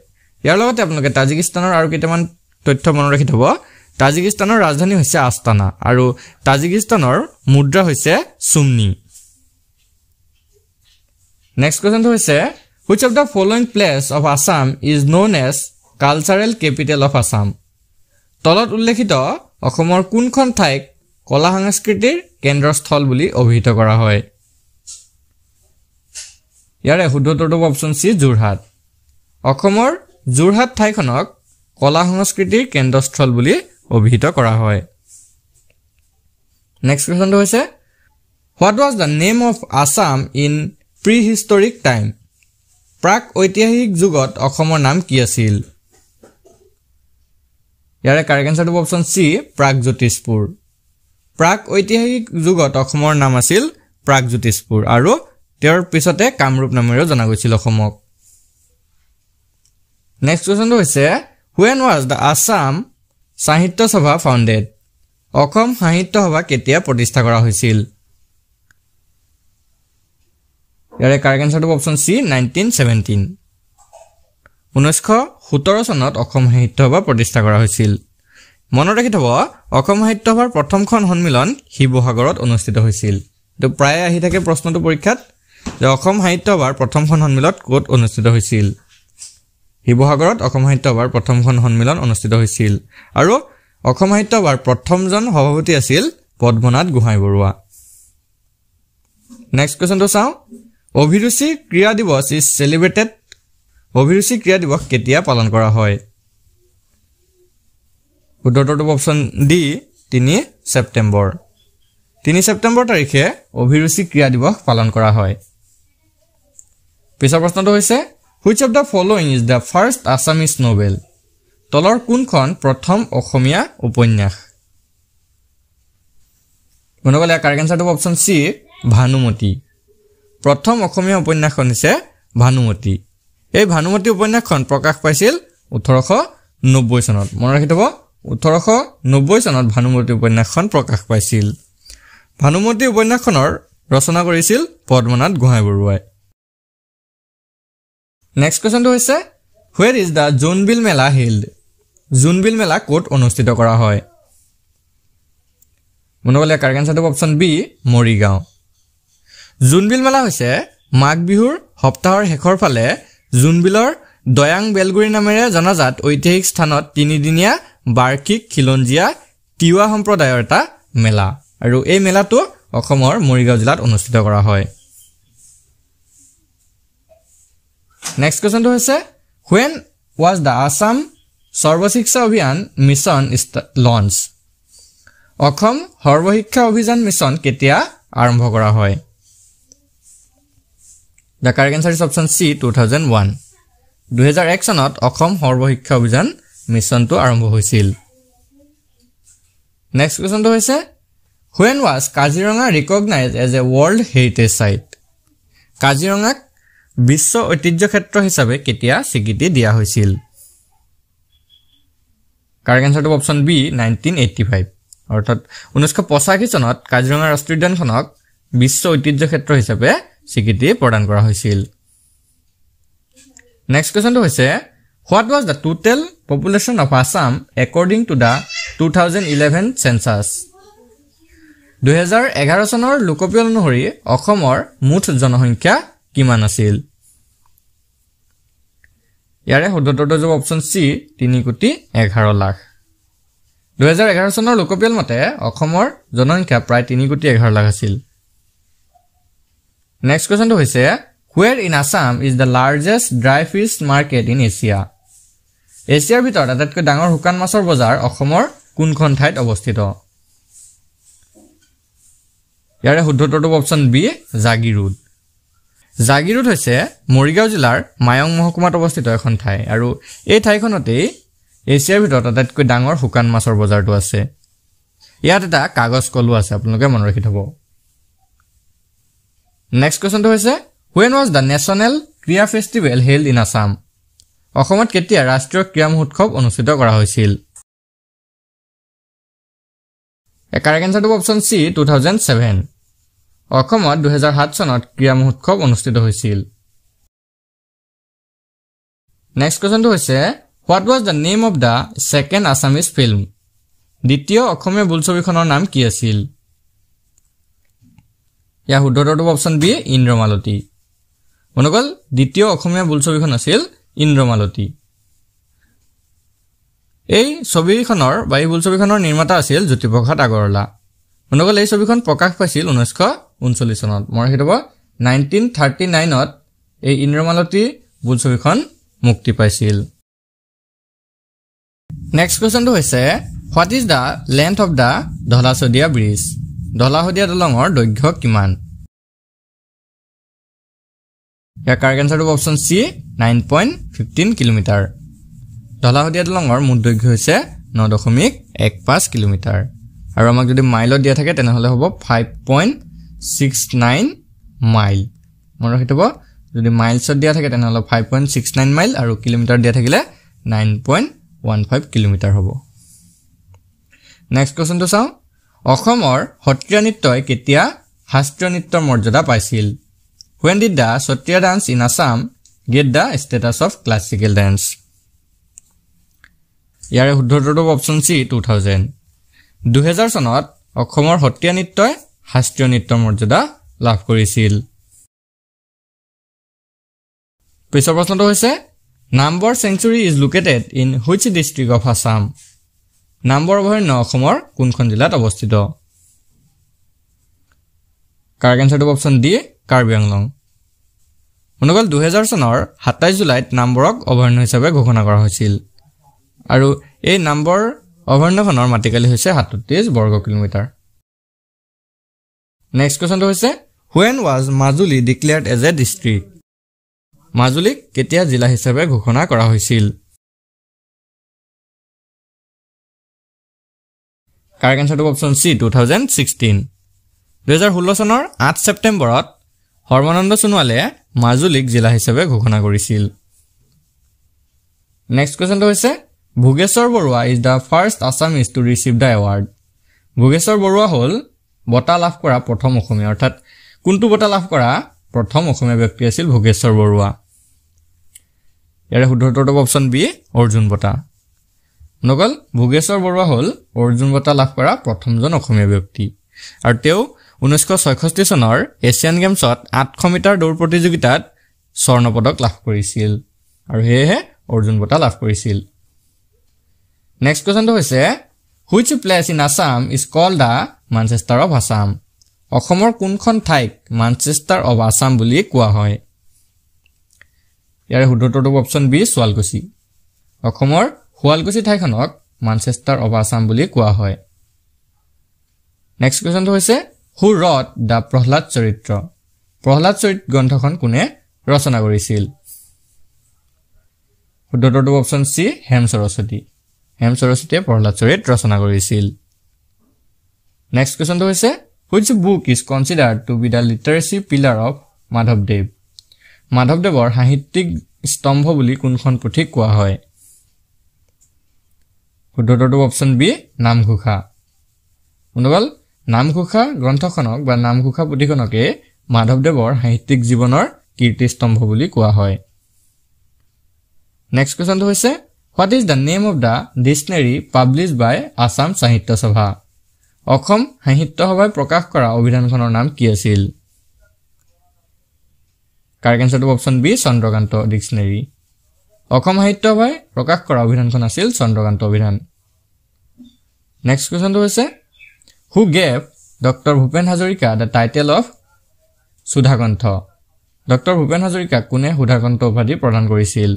ইয়াৰ লগতে আপোনালোকে তাজিকিস্তানৰ আৰু কেইটামান তথ্য মনত ৰাখি থব। তাজিকিস্তানৰ ৰাজধানী হৈছে আস্তানা আৰু তাজিকিস্তানৰ মুদ্ৰা হৈছে চুমনি। নেক্সট কুৱেশ্যনটো হৈছে which of the following place of Assam is known as cultural capital of Assam? তলত উল্লেখিত অসমৰ কোনখন ঠাইক কলা সংস্কৃতিৰ কেন্দ্ৰস্থল বুলি অভিহিত কৰা হয়? ইয়াৰে শুদ্ধ উত্তৰটো অপচন চি যোৰহাট। অসমৰ যোৰহাট ঠাইখনক কলা সংস্কৃতিৰ কেন্দ্ৰস্থল বুলি অভিহিত কৰা হয়। নেক্সট কুৱেশ্যনটো হৈছে what was the name of Assam in pre historic time? প্ৰাক ঐতিহাসিক যুগত অসমৰ নাম কি আছিল? ইয়াৰে কাৰেক্ট আনসাৰটো অপচন চি প্ৰাগজ্যোতিষপুৰ। প্ৰাক ঐতিহাসিক যুগত অসমৰ নাম আছিল প্ৰাগজ্যোতিষপুৰ আৰু তেওঁৰ পিছতে কামৰূপ নামেৰে জনা গৈছিল অসমক। নেক্সট কুৱেশ্যনটো হৈছে হুৱেন ৱাজ দ্য আছাম সাহিত্য সভা ফাউণ্ডেড অসম সাহিত্য সভা কেতিয়া প্ৰতিষ্ঠা কৰা হৈছিল ইয়াৰে কাৰেক্ট আনসাৰটো অপচন সি 1917 1917 চনত অসম সাহিত্য সভা প্ৰতিষ্ঠা কৰা হৈছিল মনত ৰাখি থব অসম সাহিত্য সভাৰ প্ৰথমখন সন্মিলন শিৱসাগৰত অনুষ্ঠিত হৈছিল তো প্ৰায় আহি থাকে প্ৰশ্নটো পৰীক্ষাত যে অসম সাহিত্য সভাৰ প্ৰথমখন সন্মিলন ক'ত অনুষ্ঠিত হৈছিল শিৱসাগৰত অসম সাহিত্য সভাৰ প্ৰথমখন সন্মিলন অনুষ্ঠিত হৈছিল আৰু অসম সাহিত্য সভাৰ প্ৰথমজন সভাপতি আছিল পদ্মনাথ গোহাঁই বৰুৱা নেক্সট কোৱেশ্চনটো চাওঁ অভিৰুচি ক্ৰীড়া দিৱস ইজ সেলিব্ৰেটেড অভিৰুচি ক্ৰীড়া দিৱস কেতিয়া পালন কৰা হয় উত্তৰটো অপচন ডি 3 ছেপ্টেম্বৰ 3 ছেপ্টেম্বৰ তাৰিখে অভিৰুচি ক্ৰীড়া দিৱস পালন কৰা হয় পিছৰ প্ৰশ্নটো হৈছে which of the following is the first Assamese novel তলৰ কোনখন প্ৰথম অসমীয়া উপন্যাস মনগলে কাৰেক্ট আনসাৰটো অপচন সি ভানুমতি প্ৰথম অসমীয়া উপন্যাসখন হৈছে ভানুমতি এই ভানুমতি উপন্যাসখন প্ৰকাশ পাইছিল 1890 চনত মনত ৰাখি থব 1890 চনত ভানুমতি উপন্যাসখন প্ৰকাশ পাইছিল ভানুমতি উপন্যাসখনৰ ৰচনা কৰিছিল পদ্মনাথ গোহাঁই বৰুৱাই নেক্সট কোৱেশ্চনটো হৈছে where is the Jonbeel Mela held Jonbeel মেলা ক'ত অনুষ্ঠিত কৰা হয় মনগলে কাৰেক্ট আনসাৰটো অপচন বি মৰিগাঁও জোনবিল মেলা হৈছে মাঘ বিহুৰ সপ্তাহৰ শেষৰ ফালে জোনবিলৰ দয়াং বেলগুৰি নামেৰে জনাজাত ঐতিহাসিক স্থানত তিনিদিনীয়া বাৰ্ষিক খিলঞ্জীয়া তিৱা সম্প্ৰদায়ৰ এটা মেলা আৰু এই মেলাটো অসমৰ মৰিগাঁও জিলাত অনুষ্ঠিত কৰা হয় নেক্সট কোৱেশ্চনটো হৈছে when was the Assam সৰ্বশিক্ষা অভিযান মিছন লঞ্চ অসম সৰ্বশিক্ষা অভিযান মিছন কেতিয়া আৰম্ভ কৰা হয় The correct answer is option C 2001 2001 চনত অসম সৰ্বশিক্ষা অভিযান মিছনটো আৰম্ভ হৈছিল নেক্সট কোৱেশ্চনটো হৈছে when was Kaziranga recognized as a world heritage site কাজিৰঙাক বিশ্ব ঐতিহ্য ক্ষেত্ৰ হিচাপে কেতিয়া স্বীকৃতি দিয়া হৈছিল কাৰেক্ট আনসাৰটো অপচন বি 1985 অৰ্থাৎ 1985 চনত কাজিৰঙা ৰাষ্ট্ৰীয় উদ্যানখনক বিশ্ব ঐতিহ্য ক্ষেত্ৰ হিচাপে স্বীকৃতি প্ৰদান কৰা হৈছিল নেক্সট কোৱেশ্চনটো হৈছে what was the total population of Assam according to the 2011 census 2011 চনৰ লোকপিয়ল অনুসৰি অসমৰ মুঠ জনসংখ্যা কিমান আছিল ইয়াৰে শুদ্ধটো অপচন সি 3,11,00,000 2011 চনৰ লোকপিয়ল মতে অসমৰ জনসংখ্যা প্ৰায় 3,11,00,000 আছিল নেক্সট কোৱেশ্চনটো হৈছে where in Assam is the largest dry fish market in Asia এছিয়াৰ ভিতৰত আটাইতকৈ ডাঙৰ শুকান মাছৰ বজাৰ অসমৰ কোনখন ঠাইত অৱস্থিত ইয়াৰে শুদ্ধটো অপচন বি জাগিৰোড জাগিৰোড হৈছে মৰিগাঁও জিলাৰ মায়ং মহকুমাত অৱস্থিত এখন ঠাই আৰু এই ঠাইখনতে এছিয়াৰ ভিতৰত আটাইতকৈ ডাঙৰ শুকান মাছৰ বজাৰটো আছে ইয়াত এটা কাগজ কলো আছে আপোনালোকে মনত ৰাখি থব নেক্সট কোৱেশ্চনটো হৈছে when was the national ক্ৰীড়া ফেষ্টিভেল held in Assam অসমত কেতিয়া ৰাষ্ট্ৰীয় ক্ৰীড়া মহোৎসৱ অনুষ্ঠিত কৰা হৈছিল কাৰেক্ট আনসাৰটো অপচন সি 2007 অসমত 2007 চনত ক্ৰীড়া মহোৎসৱ অনুষ্ঠিত হৈছিল নেক্সট কোৱেশ্চনটো হৈছে what was the name of the second Assamese film দ্বিতীয় অসমীয়া বোলছবিখনৰ নাম কি আছিল ইয়া শুদ্ধটো অপচন বি ইন্দ্ৰমালতী মনগল দ্বিতীয় অসমীয়া বোলছবিখন আছিল ইন্দ্ৰমালতী এই ছবিখনৰ বা এই বোলছবিখনৰ নিৰ্মাতা আছিল জ্যোতিপ্ৰসাদ আগৰৱালা মনগল এই ছবিখন প্ৰকাশ পাইছিল 1939 চনত মনত ৰাখিব 1939 ত এই ইন্দ্ৰমালতী বোলছবিখন মুক্তি পাইছিল নেক্সট কোৱেশ্চনটো হৈছে what is the length of the Dhola Sadiya bridge Dhola Sadiya দলঙৰ দৈৰ্ঘ্য কিমান ইয়াৰ কাৰেক্ট আনসাৰটো অপচন সি 9.15 কিলোমিটাৰ ধলাশদিয়া দলঙৰ মুঠ দৈৰ্ঘ্য হৈছে 9.15 কিলোমিটাৰ আৰু আমাক যদি মাইলত দিয়া থাকে তেনেহলে হ'ব 5.69 মাইল মনত ৰাখিব যদি মাইলছত দিয়া থাকে তেনেহলে 5.69 মাইল আৰু কিলোমিটাৰ দিয়া থাকিলে 9.15 কিলোমিটাৰ হ'ব নেক্সট কোৱেশ্চনটো চাওঁ অসমৰ সত্ৰীয়া নৃত্যই কেতিয়া শাস্ত্ৰীয় নৃত্যৰ মৰ্যাদা পাইছিল When did the Satriya dance in Assam get the status of classical dance? ইয়াৰে শুদ্ধটো অপচন সি 2000 2000 চনত অসমৰ সত্ৰীয়া নৃত্যই শাস্ত্ৰীয় নৃত্যৰ মৰ্যাদা লাভ কৰিছিল পিছৰ প্ৰশ্নটো হৈছে Nambar Sanctuary is located in which district of Assam? Nambar অভয়াৰণ্য অসমৰ কোনখন জিলাত অৱস্থিত কাৰেক্ট আনসাৰটো অপচন ডি কাৰ্বি আংলং অনুগল 2000 চনৰ 27 জুলাইত নাম্বৰক অভয়াৰণ্য হিচাপে ঘোষণা কৰা হৈছিল আৰু এই নাম্বৰ অভয়াৰণ্যখনৰ মাটিকালি হৈছে 37 বৰ্গ কিলোমিটাৰ নেক্সট কোৱেশ্চনটো হৈছে When was Majuli declared as a district? মাজুলীক কেতিয়া জিলা হিচাপে ঘোষণা কৰা হৈছিল কাৰেক্ট আনসাৰটো অপচন সি 2016 2016 চনৰ 8 ছেপ্টেম্বৰত হৰমানন্দ সোণোৱালে মাজুলীক জিলা হিচাপে ঘোষণা কৰিছিল নেক্সট কোৱেশ্চনটো হৈছে Bhogeswar Barua is the first Assamese to receive the award Bhogeswar Barua হল বঁটা লাভ কৰা প্ৰথম অসমীয়া অৰ্থাৎ কোনটো বঁটা লাভ কৰা প্ৰথম অসমীয়া ব্যক্তি আছিল ভোগেশ্বৰ বৰুৱা ইয়াৰে শুদ্ধটো অপচন বি অৰ্জুন বঁটা নগল ভোগেশ্বৰ বৰুৱা হল অৰ্জুন বঁটা লাভ কৰা প্ৰথমজন অসমীয়া ব্যক্তি আৰু তেওঁ 1966 চনৰ এছিয়ান গেমছত 800 মিটাৰ দৌৰ প্ৰতিযোগিতাত স্বৰ্ণ পদক লাভ কৰিছিল আৰু হেহে অৰ্জুন বঁটা লাভ কৰিছিল নেক্সট কোৱেশ্চনটো হৈছে Which place in Assam is called the Manchester of Assam অসমৰ কোনখন ঠাইক মানচেষ্টাৰ অফ আসাম বুলি কোৱা হয় ইয়াৰে শুদ্ধটো অপচন বি শুৱালকুছি অসমৰ শুৱালকুছি ঠাইখনক মানচেষ্টাৰ অফ আসাম বুলি কোৱা হয় নেক্সট কোৱেশ্চনটো হৈছে Who wrote the প্ৰহ্লাদ চৰিত্ৰ প্ৰহ্লাদ চৰিত্ৰ গ্ৰন্থখন কোনে ৰচনা কৰিছিল শুদ্ধটো অপচন সি হেম সৰস্বতীয়ে প্ৰহ্লাদ চৰিত্ৰ ৰচনা কৰিছিল নেক্সট কোৱেশ্চনটো হৈছে Which book is considered to be the literacy pillar of Madhavdev? Madhavdevar সাহিত্যিক স্তম্ভ বুলি কোনখন পুথি কোৱা হয় শুদ্ধটো অপচন বি নামঘোষা অনুগল নামঘোষা গ্ৰন্থখনক বা নামঘোষা পুথিখনকে মাধৱদেৱৰ সাহিত্যিক জীৱনৰ কীৰ্তিস্তম্ভ বুলি কোৱা হয় নেক্সট কোৱেশ্চনটো হৈছে What is the name of the dictionary published by Assam Sahitya Sabha? Assam Sahitya সভাই প্ৰকাশ কৰা অভিধানখনৰ নাম কি আছিল কাৰেক্ট আনসাৰটো option B Chandrakanta dictionary Asam Sahitya সভাই প্ৰকাশ কৰা অভিধানখন আছিল চন্দ্ৰকান্ত অভিধান নেক্সট কোৱেশ্চনটো হৈছে Who gave Dr. Bhupen Hazarika the title of Sudhakantha Dr. Bhupen Hazarika কোনে সুধাকণ্ঠ উপাধি প্ৰদান কৰিছিল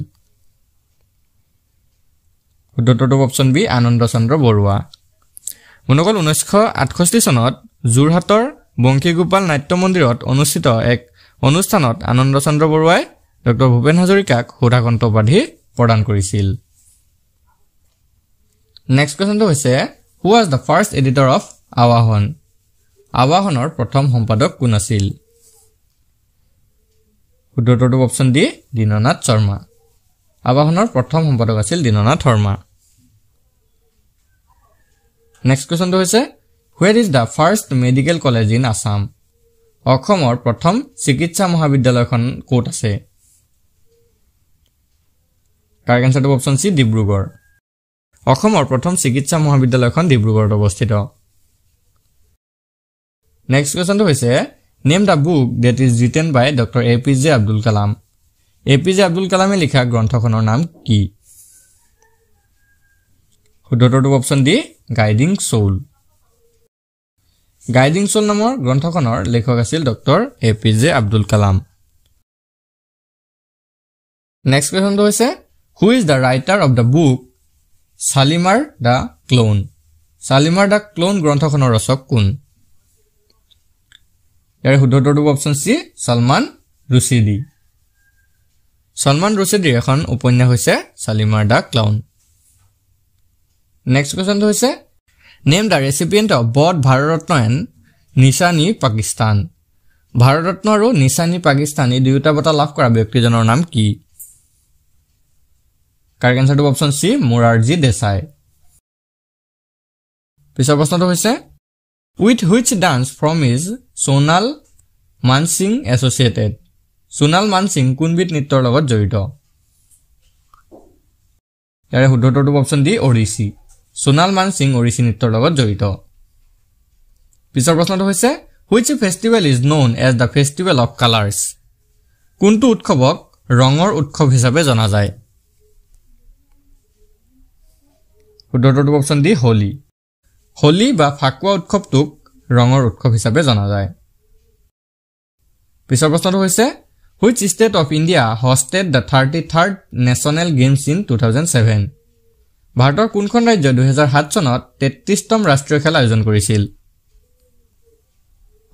শুদ্ধটো অপচন বি আনন্দ চন্দ্ৰ বৰুৱা মনকল 1968 চনত জুৰহাটৰ বংশীগোপাল নাট্য মন্দিৰত অনুষ্ঠিত এক অনুষ্ঠানত আনন্দ চন্দ্ৰ বৰুৱাই ডক্টৰ ভূপেন হাজৰিকাক সুধাকণ্ঠ উপাধি প্ৰদান কৰিছিল নেক্সট কোৱেশ্চনটো হৈছে who was the first editor of Awahan আৱাহনৰ প্ৰথম সম্পাদক কোন আছিল শুদ্ধটো অপচন ডি দীননাথ শৰ্মা আৱাহনৰ প্ৰথম সম্পাদক আছিল দীননাথ শৰ্মা নেক্সট কোৱেশ্চনটো হৈছে Where is the first medical college in Assam? অসমৰ প্ৰথম চিকিৎসা মহাবিদ্যালয়খন ক'ত আছে কাৰেক্ট আনসাৰটো অপচন সি ডিব্ৰুগড় অসমৰ প্ৰথম চিকিৎসা মহাবিদ্যালয়খন ডিব্ৰুগড়ত অৱস্থিত নেক্সট কোৱেশ্চনটো হৈছে Name the book that is written by Dr. APJ Abdul Kalam APJ Abdul Kalamে লিখা গ্ৰন্থখনৰ নাম কি শুদ্ধটো option D guiding soul guiding soul নামৰ গ্ৰন্থখনৰ লেখক আছিল doctor APJ Abdul Kalam next কোৱেশ্চনটো হৈছে who is the writer of the book Shalimar the clown Shalimar the clown গ্ৰন্থখনৰ ৰচক কোন ইয়াৰ শুদ্ধটো অপচন সি সলমান ৰুশিদি সলমান ৰুশিদিৰ এখন উপন্যাস হৈছে শালিমাৰ দ্য ক্লোন নেক্সট কোৱেশ্চনটো হৈছে Name the recipient of both Bharat Ratna and Nishani Pakistan. Bharat Ratna আৰু Nishani Pakistani দুয়োটা বঁটা লাভ কৰা ব্যক্তিজনৰ নাম কি? কাৰেক্ট আনসাৰটো অপচন সি মোৰাৰজী দেশাই। পিছৰ প্ৰশ্নটো হৈছে with which dance form is Sonal Mansingh associated? Sonal Mansingh কোনবিধ নৃত্যৰ লগত জড়িত? ইয়াৰে শুদ্ধটো option D Odissi. Sonal Mansingh Odissi নৃত্যৰ লগত জড়িত। পিছৰ প্ৰশ্নটো হৈছে which festival is known as the festival of colors? কোনটো উৎসৱক ৰঙৰ উৎসৱ হিচাপে জনা যায়? শুদ্ধটো অপচন ডি হোলি। হোলি বা ফাকুৱা উৎসৱটোক ৰঙৰ উৎসৱ হিচাপে জনা যায়। পিছৰ প্ৰশ্নটো হৈছে which state of India hosted the 33rd National Games in 2007? ভাৰতৰ কোনখন ৰাজ্য 2007 চনত 33তম ৰাষ্ট্ৰীয় খেল আয়োজন কৰিছিল?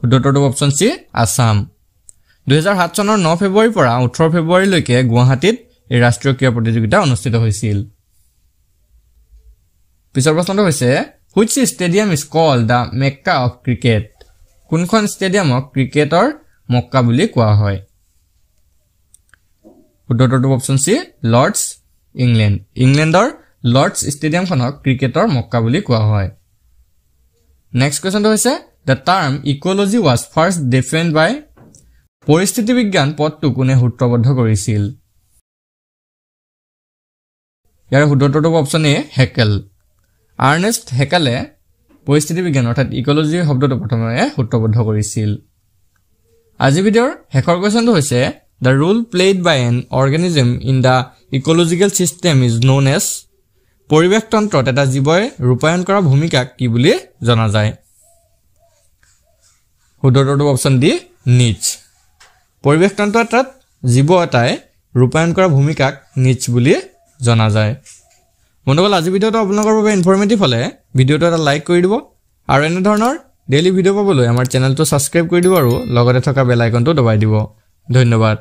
শুদ্ধটো অপচন সি আসাম। 2007 চনৰ 9 ফেব্ৰুৱাৰীৰ পৰা 18 ফেব্ৰুৱাৰীলৈকে গুৱাহাটীত এই ৰাষ্ট্ৰীয় ক্ৰীড়া প্ৰতিযোগিতা অনুষ্ঠিত হৈছিল। পিছৰ প্ৰশ্নটো হৈছে which stadium is called the Mecca of cricket? কোনখন ষ্টেডিয়ামক ক্ৰিকেটৰ মক্কা বুলি কোৱা হয়? শুদ্ধটো অপচন সি লৰ্ডছ ইংলেণ্ড। ইংলেণ্ডৰ লৰ্ডছ ষ্টেডিয়ামখনক ক্ৰিকেটৰ মক্কা বুলি কোৱা হয়। নেক্সট কোৱেশ্চনটো হৈছে the term ecology was first defined by পৰিস্থিতি বিজ্ঞান পদটো কোনে সূত্ৰবদ্ধ কৰিছিল? ইয়াৰ শুদ্ধটো অপচন এ হেকেল। আৰ্নেষ্ট হেকেলে পৰিস্থিতি বিজ্ঞান অৰ্থাৎ ইকোলজি শব্দটো প্ৰথমে সূত্ৰবদ্ধ কৰিছিল। আজি ভিডিঅ'ৰ শেষৰ কোৱেশ্চনটো হৈছে the role played by an organism in the ecological system is known as পৰিৱেশ তন্ত্ৰত এটা জীৱই ৰূপায়ণ কৰা ভূমিকাক কি বুলি জনা যায়? শুদ্ধটো অপচন ডি নিচ। পৰিৱেশ তন্ত্ৰত এটা জীৱ এটাই ৰূপায়ণ কৰা ভূমিকাক নিচ বুলি জনা যায়। বন্ধুসকল আজি ভিডিঅ'টো আপোনালোকৰ বাবে ইনফৰমেটিভ হ'লে ভিডিঅ'টো এটা লাইক কৰি দিব আৰু এনে ধৰণৰ ডেইলি ভিডিঅ' পাবলৈ আমাৰ চেনেলটো ছাবস্ক্ৰাইব কৰি দিব আৰু লগতে থকা বেল আইকনটো দবাই দিব। ধন্যবাদ।